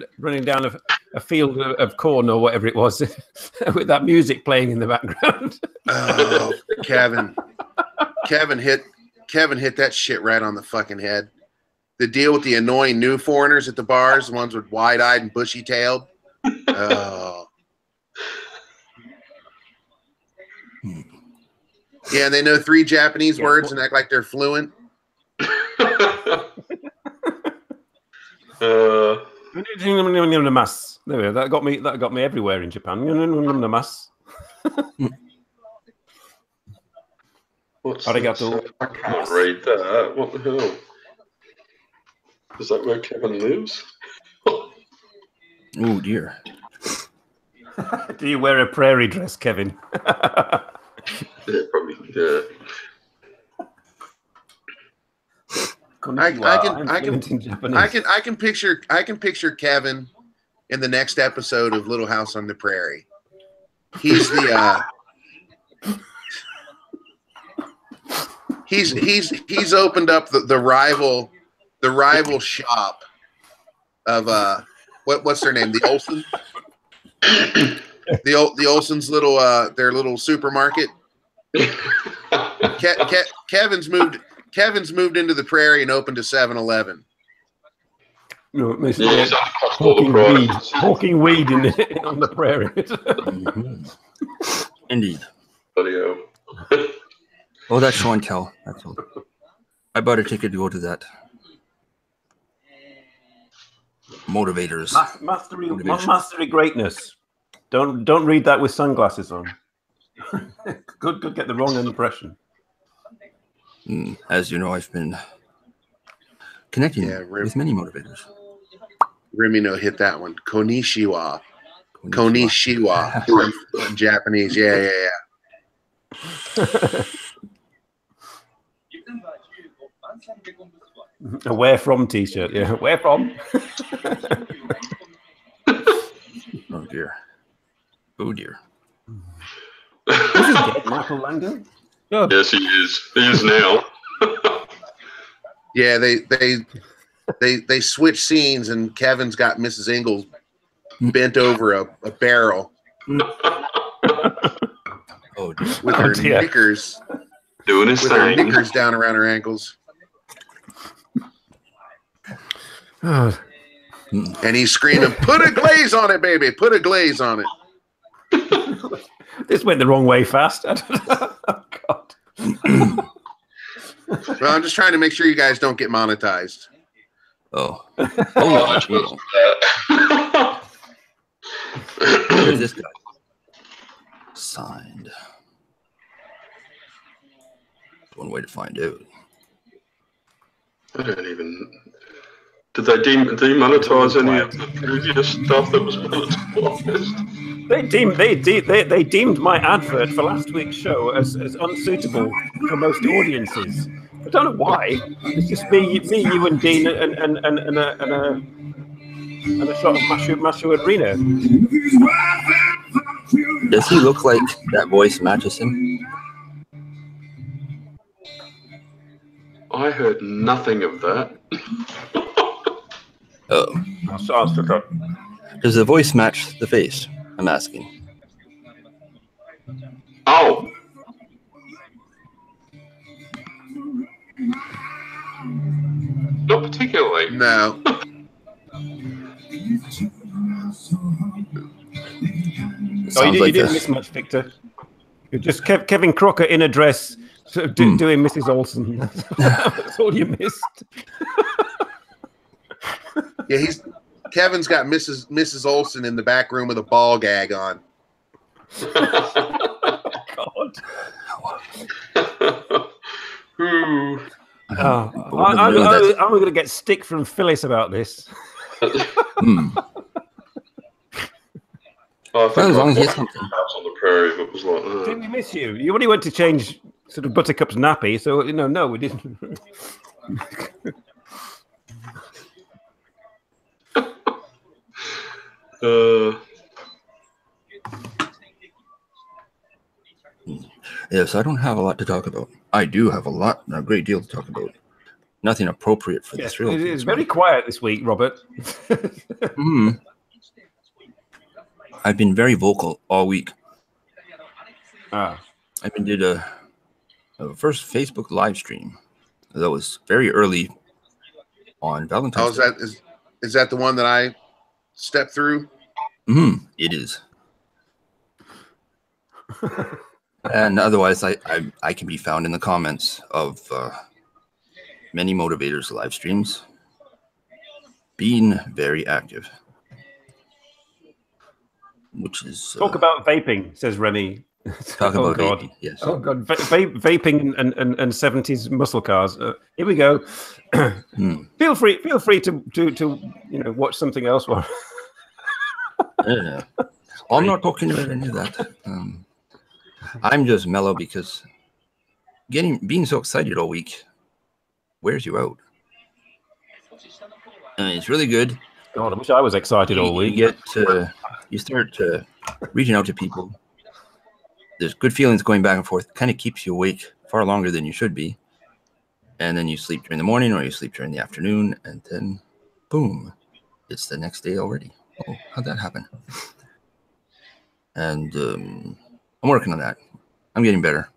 field of corn or whatever it was, with that music playing in the background. Oh, Kevin hit that shit right on the fucking head. The deal with the annoying new foreigners at the bars, the ones with wide-eyed and bushy-tailed. Oh. Yeah, and they know 3 Japanese words and act like they're fluent. That got me everywhere in Japan. Arigato. I can't read that. What the hell? Is that where Kevin lives? Oh dear. Do you wear a prairie dress, Kevin? Yeah, probably. Yeah. I can picture Kevin in the next episode of Little House on the Prairie. He's the he's opened up the rival shop of what's their name? The Olsen. The Olsen's little their little supermarket. Kevin's moved into the Prairie and opened a 7-Eleven. No, hawking weed on the Prairie. Indeed. Video. Oh, that's show and tell. That's all. I bought a ticket to go to that. Motivators. Mastery greatness. Don't read that with sunglasses on. Could get the wrong impression. As you know, I've been connecting with many motivators. Rimino hit that one. Konnichiwa. In Japanese. Yeah. A where from t-shirt. Yeah, where from? Oh dear. Oh dear. Is he dead, Michael Langdon? Oh. Yes, he is. He is now. Yeah, they switch scenes, and Kevin's got Mrs. Ingalls bent over a barrel. Oh dear. With her knickers. Doing his thing. Her knickers down around her ankles. And he's screaming, "Put a glaze on it, baby! Put a glaze on it!" This went the wrong way fast. Oh, God. Well, I'm just trying to make sure you guys don't get monetized. Oh. Where's this guy? Signed. One way to find out. I don't even. Did they demonetize any of the previous stuff that was monetized? They deemed my advert for last week's show as unsuitable for most audiences. I don't know why. It's just me, you, and Dean, and a shot of Mashu and Reno. Does he look like that voice matches him? I heard nothing of that. Oh. I'll stick up. Does the voice match the face? I'm asking. Oh. Not particularly. No. Oh, you didn't miss much, Victor. You're just Kevin Crocker in a dress, sort of doing Mrs. Olsen. That's all you missed. Yeah, Kevin's got Mrs. Olsen in the back room with a ball gag on. God. I'm going to get stick from Phyllis about this. I think as long as something on the prairie, it was like. Did we miss you? You only went to change sort of Buttercup's nappy, so no, we didn't. Yes, I don't have a lot to talk about. I do have a great deal to talk about. Nothing appropriate for this real. It's very quiet this week, Robert. I've been very vocal all week. I did a first Facebook live stream that was very early on Valentine's Day. Is that the one that I stepped through? It is. And otherwise, I can be found in the comments of many motivators live streams, being very active. Which is talk about vaping, says Remy. Talk about vaping, yes. Oh God, vaping and 70s muscle cars. Here we go. Feel free to watch something else. I'm not talking about any of that. I'm just mellow because being so excited all week wears you out. It's really good. God, I wish I was excited all week. You start reaching out to people. There's good feelings going back and forth. Kind of keeps you awake far longer than you should be. And then you sleep during the morning or you sleep during the afternoon. And then, boom, it's the next day already. Oh, how'd that happen? And I'm working on that. I'm getting better.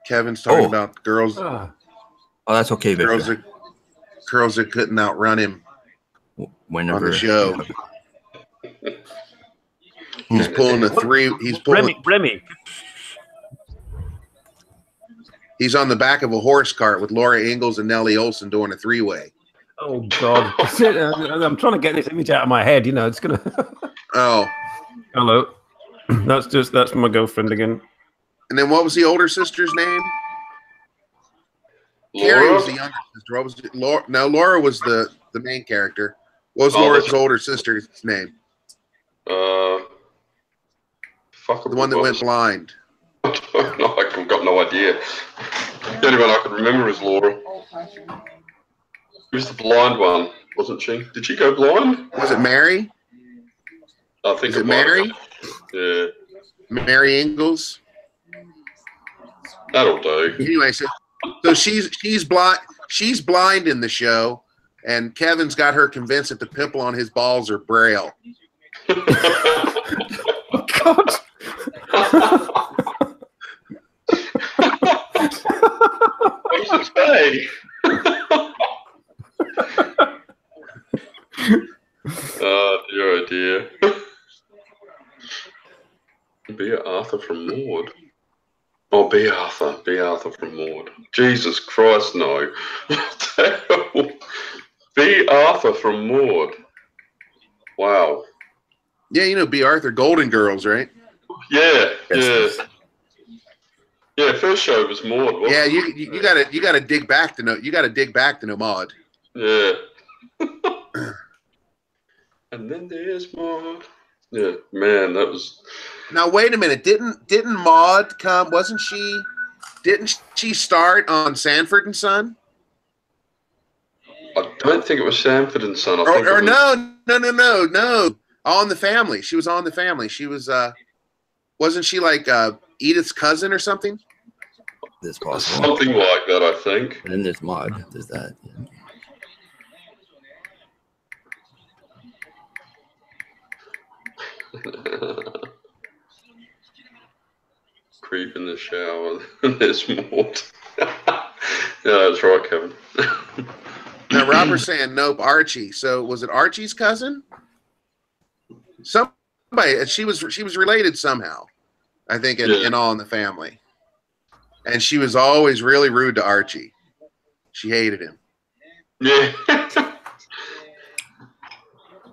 Kevin's talking about girls. Oh, that's okay, Victor. Girls that couldn't outrun him whenever on the show. He's pulling a three. He's pulling. Remy. He's on the back of a horse cart with Laura Ingalls and Nellie Olson doing a three-way. Oh God! I'm trying to get this image out of my head. It's gonna. Oh. Hello. That's my girlfriend again. And then what was the older sister's name? Laura? Carrie was the younger sister. What was it? Laura? No, Laura was the main character. What was Laura's older sister's name? The one that went blind. I don't know. I've got no idea. The only one I can remember is Laura. She was the blind one, wasn't she? Did she go blind? Was it Mary? I think it Mary? Yeah. Mary Ingalls. That'll do. Anyway, so she's blind. She's blind in the show, and Kevin's got her convinced that the pimple on his balls are Braille. Oh, God. What does it say? Oh dear. Be Arthur from Maud. Oh, be Arthur from Maud. Jesus Christ, no. What the hell? Be Arthur from Maud. Wow. Yeah, be Arthur, Golden Girls, right? Yeah, yeah. Yeah, first show was Maud. Yeah, you gotta dig back to know. You gotta dig back to know Maud. Yeah. And then there's Maud. Yeah, man, that was. Now wait a minute. Didn't Maud come? Didn't she start on Sanford and Son? I don't think it was Sanford and Son. No. On the Family. She was on the Family. She was. Wasn't she like Edith's cousin or something? There's possible. Something like that, I think. And then there's Mod. There's that. Creep in the shower. There's Mort. Yeah, that's right, Kevin. Now Robert's saying nope, Archie. So was it Archie's cousin? Somebody. She was related somehow. I think in All in the Family. And she was always really rude to Archie. She hated him. Yeah.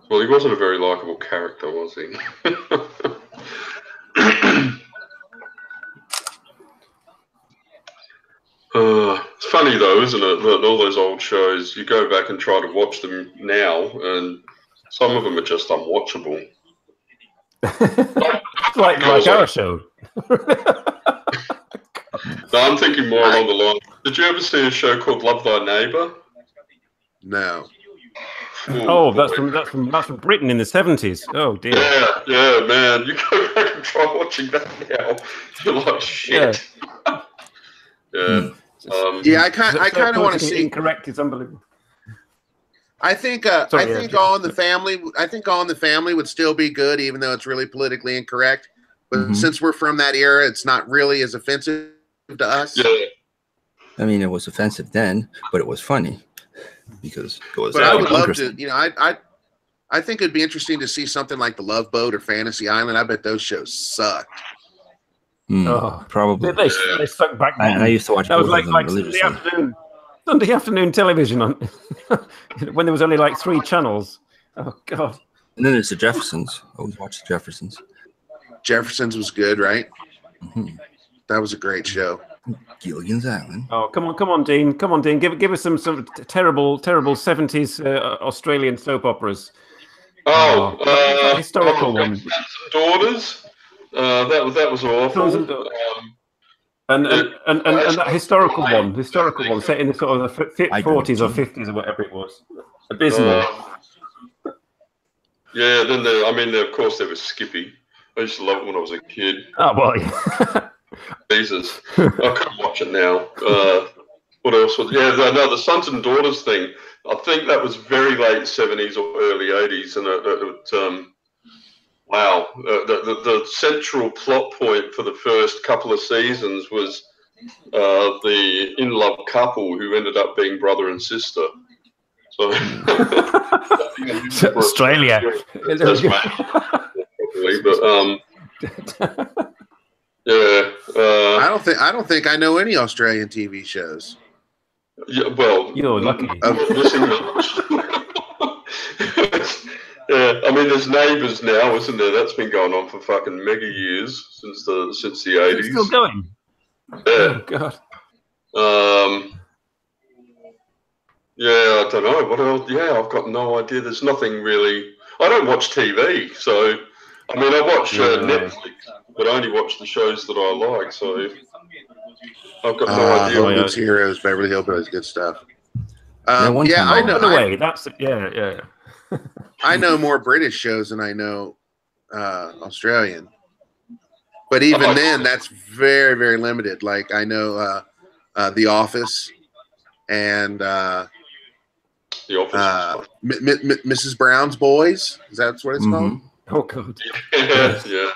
Well, he wasn't a very likable character, was he? It's funny though, isn't it, that all those old shows, you go back and try to watch them now, and some of them are just unwatchable. like our show. No, I'm thinking more along the line. Did you ever see a show called Love Thy Neighbour? No. Oh, that's from Britain in the 70s. Oh dear. Yeah, man. You go back and try watching that now. You're like shit. Yeah. I kind of want to see. Incorrect. It's unbelievable. I think All in the Family. I think All in the Family would still be good, even though it's really politically incorrect. But since we're from that era, it's not really as offensive to us. Yeah. I mean, it was offensive then, but it was funny because it was. But I would love to. I think it'd be interesting to see something like The Love Boat or Fantasy Island. I bet those shows sucked. Probably. They stuck back then. I used to watch. That was like Sunday afternoon television on when there was only like 3 channels. Oh God. And then there's the Jeffersons. I always watch the Jeffersons. Jeffersons was good, right? That was a great show. Gilligan's Island. Oh, come on, Dean. Give us some sort of terrible 70s Australian soap operas. Historical one. Daughters. That was awful. And that historical one set in the sort of the 40s or 50s or whatever it was. Abysmal. Yeah, then of course there was Skippy. I used to love it when I was a kid. Oh boy. Jesus. I couldn't watch it now. What else was the Sons and Daughters thing. I think that was very late 70s or early 80s, and the central plot point for the first couple of seasons was the in-love couple who ended up being brother and sister. So Australia. I don't think I know any Australian TV shows. Yeah, well, you're lucky. Yeah, there's Neighbours now, isn't there? That's been going on for fucking mega years since the 80s. It's still going. Yeah. Oh God. Yeah, I don't know. What else? Yeah, I've got no idea. There's nothing really. I don't watch TV, so I watch Netflix, but I only watch the shows that I like. So I've got no idea. Hogan's Heroes, Beverly Hillbillies, good stuff. I know. I know more British shows than I know Australian, but even then, that's very, very limited. Like I know The Office and Mrs. Brown's Boys. Is that what it's called? Oh God. Yeah.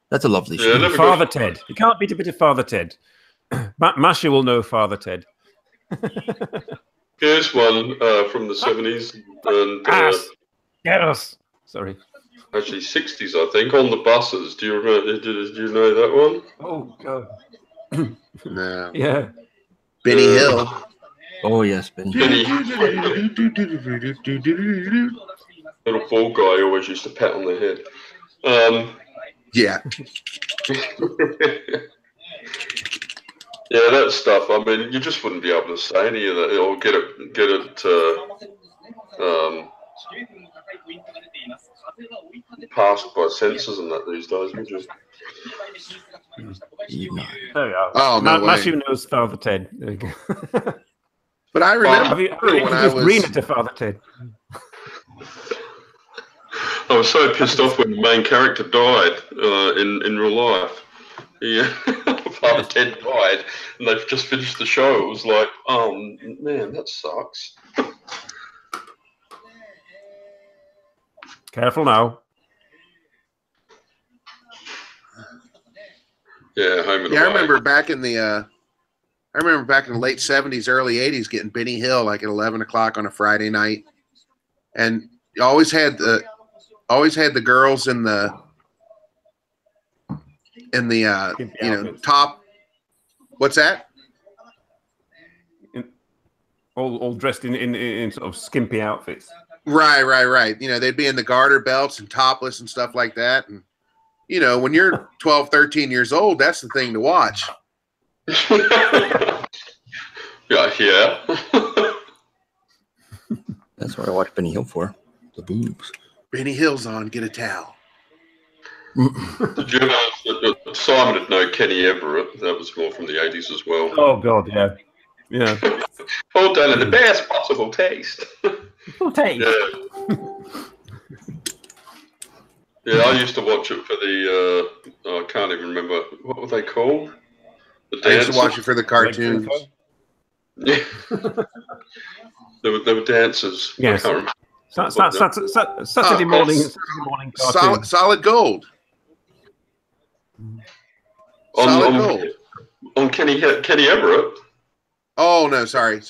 That's a lovely show. Father Ted. You can't beat a bit of Father Ted. Masha will know Father Ted. Here's one from the 70s and get us. Sorry. Actually, 60s, I think, on the buses. Do you remember? Do you know that one? Oh God. No. Yeah. Benny Hill. Oh yes, Benny. Little bald guy who always used to pat on the head. Yeah. Yeah, that stuff. You just wouldn't be able to say any of that or get it passed by censors and that these days, would you? There we are. Oh, no Matthew knows Father Ted. There you go. But I remember when I was reading to Father Ted. I was so pissed off when the main character died in real life. Yeah, Father Ted died, and they've just finished the show. It was like, oh man, that sucks. Careful now. Yeah, home and Yeah, I away. remember back in the late '70s, early '80s, getting Benny Hill like at 11 o'clock on a Friday night, and you always had the girls in the top. What's that? All dressed in sort of skimpy outfits. Right. They'd be in the garter belts and topless and stuff like that. And, when you're 12, 13 years old, that's the thing to watch. Yeah. That's what I watch Benny Hill for. The boobs. Benny Hill's on, get a towel. Did you know that Simon had known Kenny Everett? That was more from the 80s as well. Oh, God, yeah. Yeah. All done in the best possible taste. Yeah, I used to watch it for the, I can't even remember, what were they called? I used to watch it for the cartoons. Yeah. There were dancers. Yes. I can't remember. Saturday morning cartoon. Solid Gold. On Kenny Everett. Oh, no, sorry.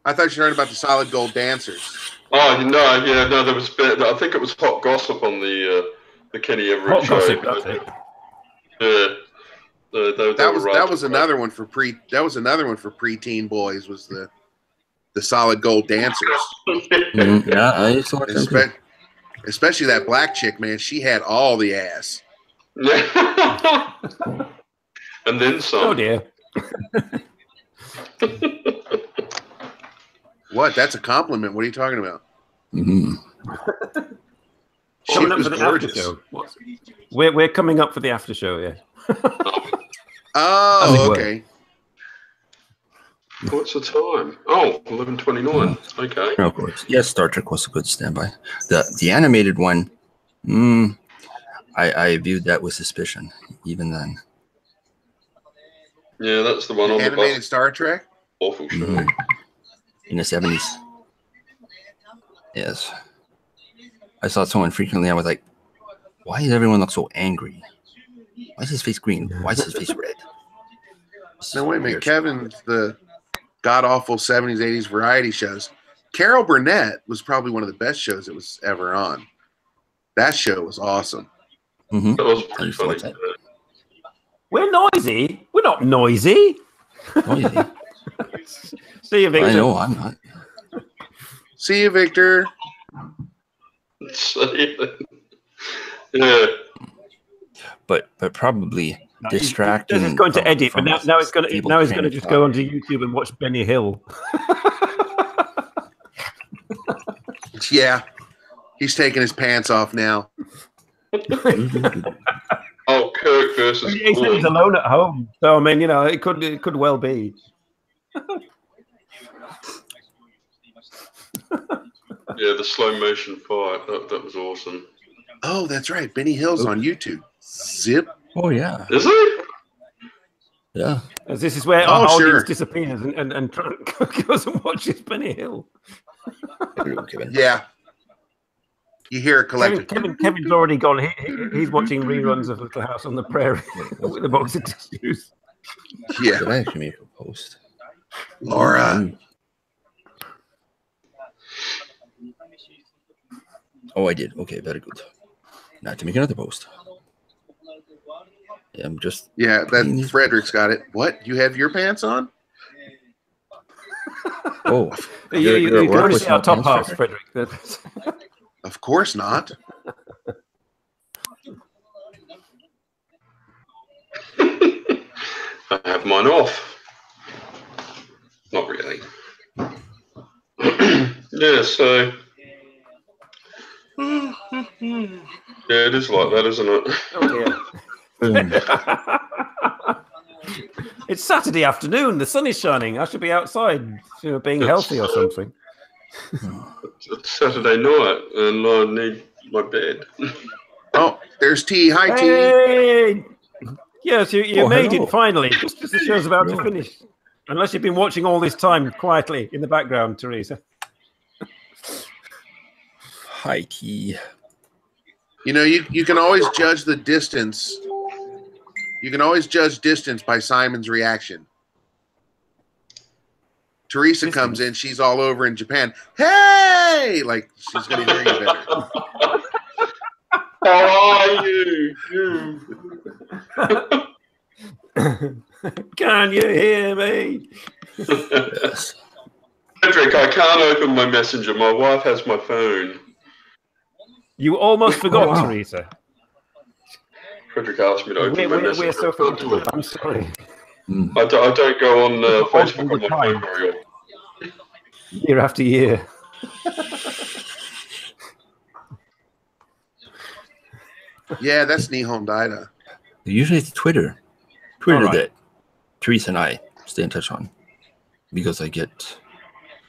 I thought you were talking about the Solid Gold dancers. Oh, no, there was, I think it was Hot Gossip on the Kenny Everett show. Gossip, that's it. Yeah. That was another one for preteen boys, was the Solid Gold dancers. Yeah, I used to watch them. Especially that black chick, man. She had all the ass. Yeah. And then some. Oh dear. What? That's a compliment. What are you talking about? Mm-hmm. Coming up for the after show. We're coming up for the after show, yeah. Oh, okay. What's the time? Oh, 11:29. Okay. Of course. Yes, Star Trek was a good standby. The animated one, I viewed that with suspicion, even then. Yeah, that's the one on animated the Star Trek? Awful show. Mm-hmm. In the 70s. Yes. I saw someone frequently. I was like, why does everyone look so angry? Why is his face green? Why is his face red? No, wait a minute. Kevin's the god-awful 70s, 80s variety shows. Carol Burnett was probably one of the best shows that was ever on. That show was awesome. Mm-hmm. That was pretty funny. We're noisy. We're not noisy. Noisy. See you, Victor. I know, I'm not. See you, Victor. Yeah. But probably distracting. It's going to edit, but now it's going to just go onto YouTube and watch Benny Hill. Yeah, he's taking his pants off now. Oh, Kirk versus. He said he's alone at home, so I mean, it could well be. Yeah, the slow motion fight. That was awesome. Oh, that's right. Benny Hill's on YouTube. Zip. Oh yeah. Is he? Yeah. This is where our audience disappears and goes and watches Benny Hill. Yeah. You hear a collective. Kevin's already gone. He's watching reruns of Little House on the Prairie with a box of tissues. Yeah. Did I actually make a post? Laura. Oh, I did. Okay, very good. Now to make another post. Yeah, I'm just. Yeah, that Frederick's got it. What? You have your pants on? Oh, you can only see our top half, Frederick. Of course not. I have mine off. Not really. Yeah, so. Yeah, it is like that, isn't it? Oh, dear. It's Saturday afternoon. The sun is shining. I should be outside, being healthy or something. It's Saturday night, and I need my bed. Oh, there's T. Hi, Hey! T. Yes, you made it finally, just as the show's about to finish. Unless you've been watching all this time quietly in the background, Teresa. Hi, T. You know, you can always judge the distance. You can always judge distance by Simon's reaction. Teresa comes in, she's all over in Japan. Hey! Like, she's going to hear you better. How are you? Can you hear me? Yes. Frederick, I can't open my messenger. My wife has my phone. You almost forgot, Teresa. Frederick asked me to open my messenger. We're so forgetful. I'm sorry. I don't go on Facebook on my phone very often. Year after year. Yeah, that's Nihon Daida. Usually it's Twitter. That Teresa and I stay in touch on. Because I get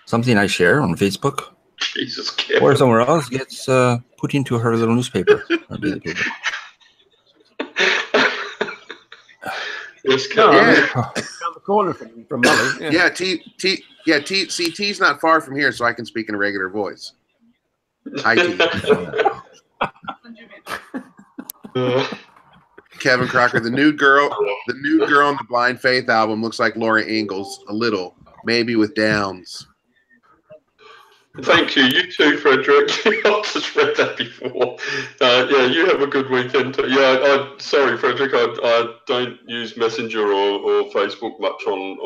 something I share on Facebook. Jesus, Kevin. Or somewhere else gets put into her little newspaper. Or daily paper. Yes, Kevin. Yeah. Down the corner from Molly. Yeah, T's not far from here, so I can speak in a regular voice. Hi, T. Kevin Crocker, the nude girl on the Blind Faith album looks like Laura Ingalls a little, maybe with downs. Thank you. You too, Frederick. I've just read that before. Yeah, you have a good weekend too. Yeah, sorry, Frederick. I don't use Messenger or Facebook much on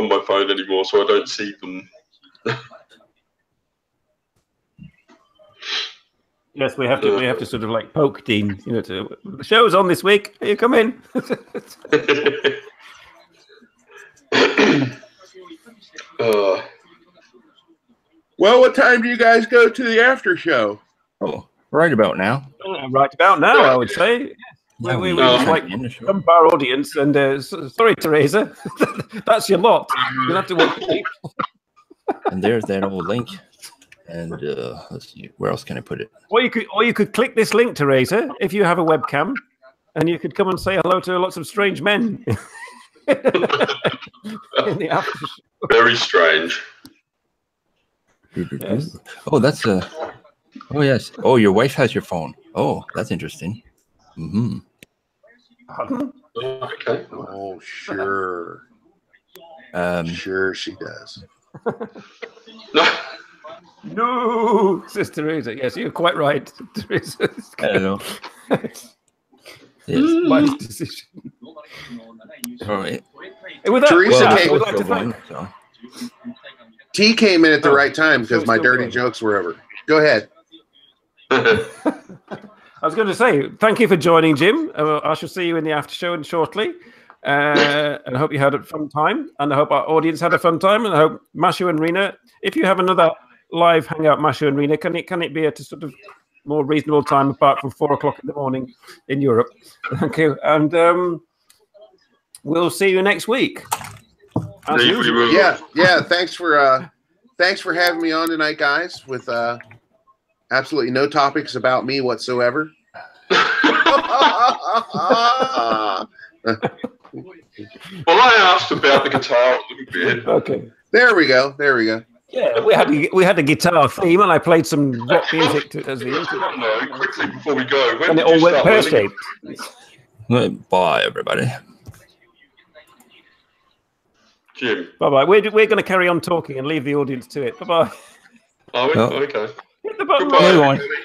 my phone anymore, so I don't see them. Yes, we have to sort of like poke Dean, you know, to the show's on this week. You come in. Well, what time do you guys go to the after show? Oh, right about now. Right about now, I would say. Yeah, we just like come to our audience and sorry, Teresa, that's your lot. You'll have to watch it. And there's that old link. And let's see, where else can I put it? Or you could click this link, Teresa, if you have a webcam, and you could come and say hello to lots of strange men. In the after show. Very strange. Yes. Oh, that's oh yes. Oh, your wife has your phone. Oh, that's interesting. Mm-hmm. Okay. Oh, sure. Sure she does. No, says Teresa. Yes, you're quite right, Teresa. I don't know. Yes. Wise decision. All right. Teresa came. Would like to thank. T came in at the right time because my dirty jokes were over. Go ahead. I was going to say, thank you for joining, Jim. I shall see you in the after show and shortly. And I hope you had a fun time. And I hope our audience had a fun time. And I hope Mashu and Rena, if you have another live hangout, Mashu and Rena, can it be at a sort of more reasonable time apart from 4 o'clock in the morning in Europe? Thank you. And we'll see you next week. Yeah. Thanks for having me on tonight, guys. With absolutely no topics about me whatsoever. Well, I asked about the guitar a little bit. Okay. There we go. Yeah, we had a guitar theme, and I played some rock music as the intro. No, quickly before we go, when And did it all you went start learning? pear-shaped. Bye, everybody. Jim. Bye-bye. We're going to carry on talking and leave the audience to it. Bye-bye. Are we? Oh. Okay. Hit the button. Goodbye, Everyone. everybody.